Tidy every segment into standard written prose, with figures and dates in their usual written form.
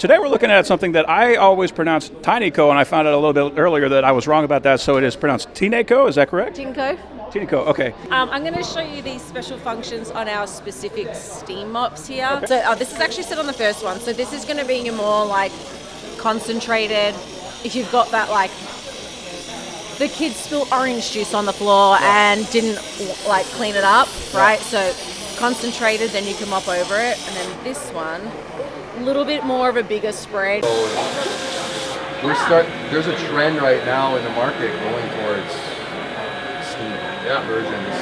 Today we're looking at something that I always pronounce Tineco, and I found out a little bit earlier that I was wrong about that, so it is pronounced Tineco, is that correct? Tineco. Tineco, okay. I'm going to show you these special functions on our specific steam mops here. Okay. So this is actually set on the first one. So this is going to be your more like concentrated, if you've got that like, the kids spilled orange juice on the floor and didn't like clean it up, right? So concentrated, then you can mop over it. And then this one, a little bit more of a bigger spread. There's a trend right now in the market going towards steam versions.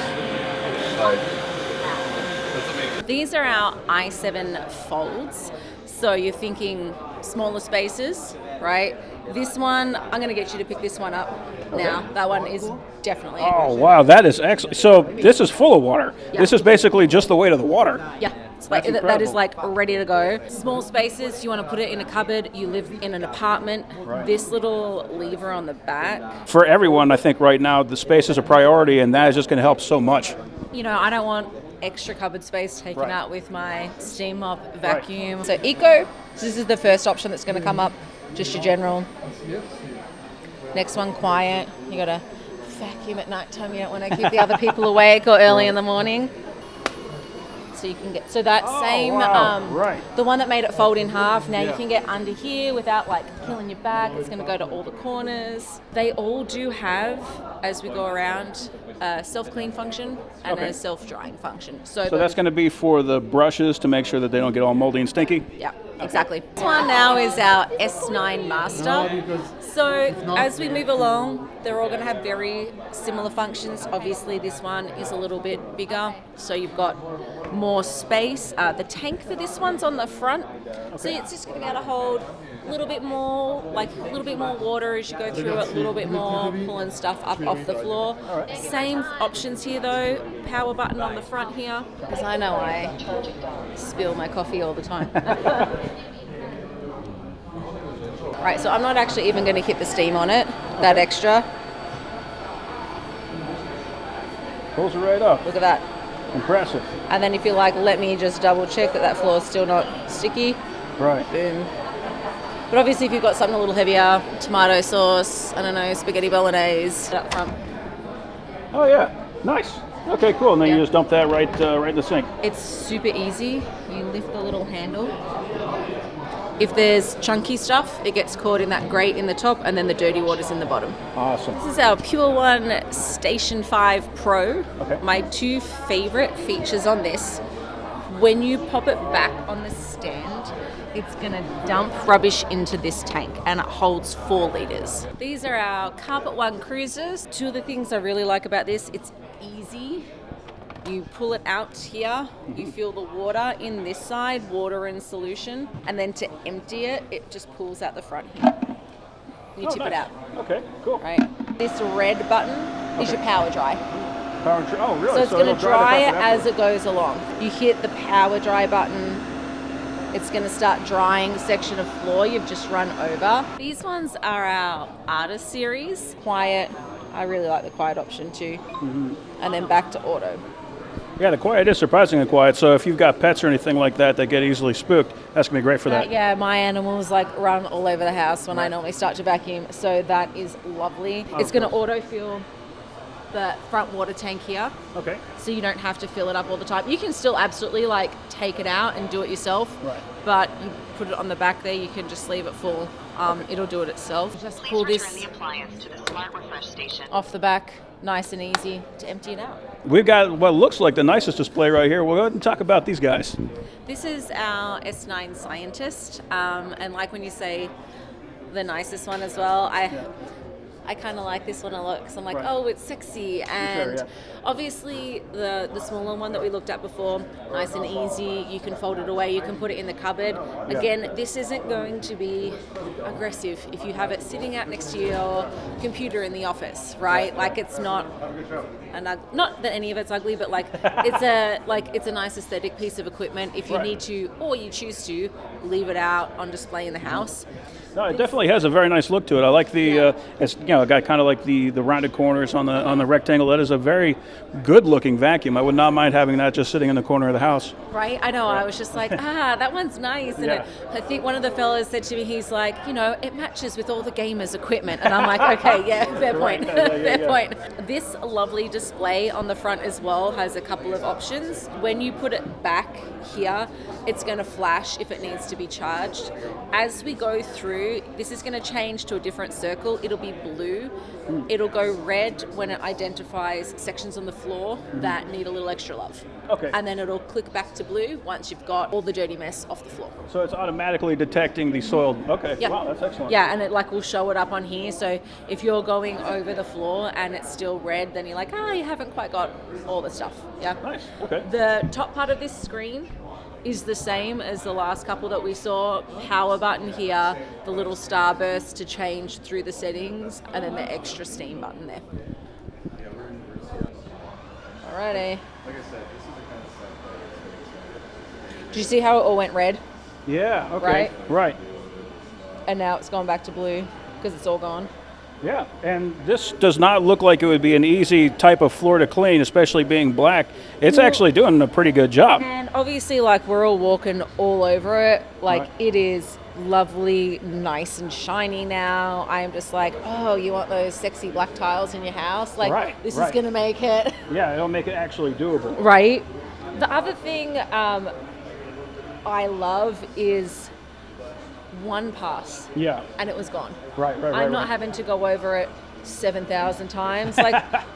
These are our i7 folds. So you're thinking smaller spaces, right? This one, I'm going to get you to pick this one up now. That one is definitely. Oh, wow, that is excellent. So this is full of water. Yeah. This is basically just the weight of the water. Yeah, it's like, that is like ready to go. Small spaces, you want to put it in a cupboard, you live in an apartment. Right. This little lever on the back. For everyone, I think right now, the space is a priority, and that is just going to help so much. You know, I don't want extra cupboard space taken out with my steam mop vacuum. Right. So Eco, so this is the first option that's going to come up. Just your general. Next one, quiet. You got to vacuum at night time. You don't want to keep the other people awake or early in the morning. So you can get that the one that made it fold in half. Now you can get under here without like killing your back. It's going to go to all the corners. They all do have, as we go around, a self-clean function and a self-drying function. So that's going to be for the brushes to make sure that they don't get all moldy and stinky? Yeah, exactly. This one now is our S9 Master. So as we move along, they're all going to have very similar functions. Obviously, this one is a little bit bigger, so you've got more space. The tank for this one's on the front, so it's just going to be able to hold a little bit more water as you go through it, a little bit more pulling stuff up off the floor. Same options here though, power button on the front here, because I know I spill my coffee all the time. Right, so I'm not actually even going to hit the steam on it, that extra. Pulls it right up. Look at that. Impressive. And then if you like, let me just double check that floor is still not sticky. Right. Boom. But obviously if you've got something a little heavier, tomato sauce, I don't know, spaghetti bolognese up front. Oh yeah, nice. Okay, cool. And then you just dump that right in the sink. It's super easy. You lift the little handle. If there's chunky stuff, it gets caught in that grate in the top, and then the dirty water's in the bottom. Awesome. This is our Pure One Station 5 Pro. Okay. My two favorite features on this. When you pop it back on the stand, it's going to dump rubbish into this tank, and it holds 4 litres. These are our Carpet One Cruisers. Two of the things I really like about this, it's easy. You pull it out here, you fill the water in this side, water and solution, and then to empty it, it just pulls out the front here. You tip it out. Okay, cool. Right. This red button is your power dry. Oh, really? So it's going to dry it as it goes along. You hit the power dry button, it's going to start drying the section of floor you've just run over. These ones are our Artist series. Quiet. I really like the quiet option too. Mm-hmm. And then back to auto. Yeah, the quiet is surprisingly quiet, so if you've got pets or anything like that that get easily spooked, that's going to be great for that. Yeah, my animals like run all over the house when I normally start to vacuum, so that is lovely. It's going to auto-fill the front water tank here. Okay. So you don't have to fill it up all the time. You can still absolutely like take it out and do it yourself, but you put it on the back there, you can just leave it full. It'll do it itself. Just pull this off the back, nice and easy to empty it out. We've got what looks like the nicest display right here. We'll go ahead and talk about these guys. This is our S9 Scientist, and like when you say the nicest one as well, I kind of like this one a lot because I'm like, oh, it's sexy. And obviously the smaller one that we looked at before, nice and easy. You can fold it away. You can put it in the cupboard. Again, this isn't going to be aggressive if you have it sitting out next to your computer in the office, right? Like it's not, not that any of it's ugly, but like it's a nice aesthetic piece of equipment. If you need to, or you choose to, leave it out on display in the house. No, it definitely has a very nice look to it. I like the, it's got kind of like the rounded corners on the rectangle. That is a very good looking vacuum. I would not mind having that just sitting in the corner of the house. Right, I know. I was just like, that one's nice. And I think one of the fellas said to me, he's like, it matches with all the gamers' equipment. And I'm like, okay, yeah, fair point. Fair point. This lovely display on the front as well has a couple of options. When you put it back here, it's going to flash if it needs to be charged. As we go through, this is going to change to a different circle. It'll be blue. It'll go red when it identifies sections on the floor that need a little extra love. Okay. And then it'll click back to blue once you've got all the dirty mess off the floor. So it's automatically detecting the soiled. Okay. Yep. Wow, that's excellent. Yeah, and it will show it up on here. So if you're going over the floor and it's still red, then you're like, you haven't quite got all the stuff. Yeah. Nice. Okay. The top part of this screen is the same as the last couple that we saw. Power button here, the little starburst to change through the settings, and then the extra steam button there. Alrighty. Like I said, this is the kind of stuff that Did you see how it all went red? Yeah. Okay. Right. And now it's gone back to blue because it's all gone. Yeah, and this does not look like it would be an easy type of floor to clean, especially being black. It's actually doing a pretty good job. And obviously, we're all walking all over it. It is lovely, nice and shiny now. I am just like, you want those sexy black tiles in your house? This is going to make it. Yeah, it'll make it actually doable. Right. The other thing I love is one pass. Yeah. And it was gone. Right. I'm not having to go over it 7,000 times.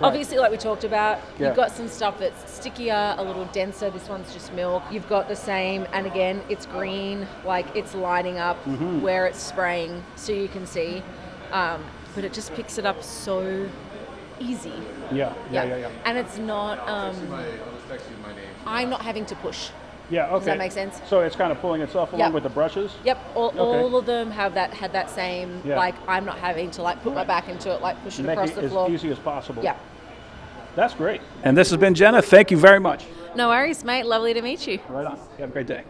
Obviously, like we talked about, you've got some stuff that's stickier, a little denser. This one's just milk. You've got the same, and again, it's green. It's lining up where it's spraying, so you can see. But it just picks it up so easy. Yeah. And it's not. I'll just text you my name. I'm not having to push. Yeah, okay. Does that make sense? So it's kind of pulling itself along with the brushes? Yep, all of them had that same, I'm not having to put my back into it, push it across the floor. Make it as easy as possible. Yeah. That's great. And this has been Jenna. Thank you very much. No worries, mate. Lovely to meet you. Right on. You have a great day.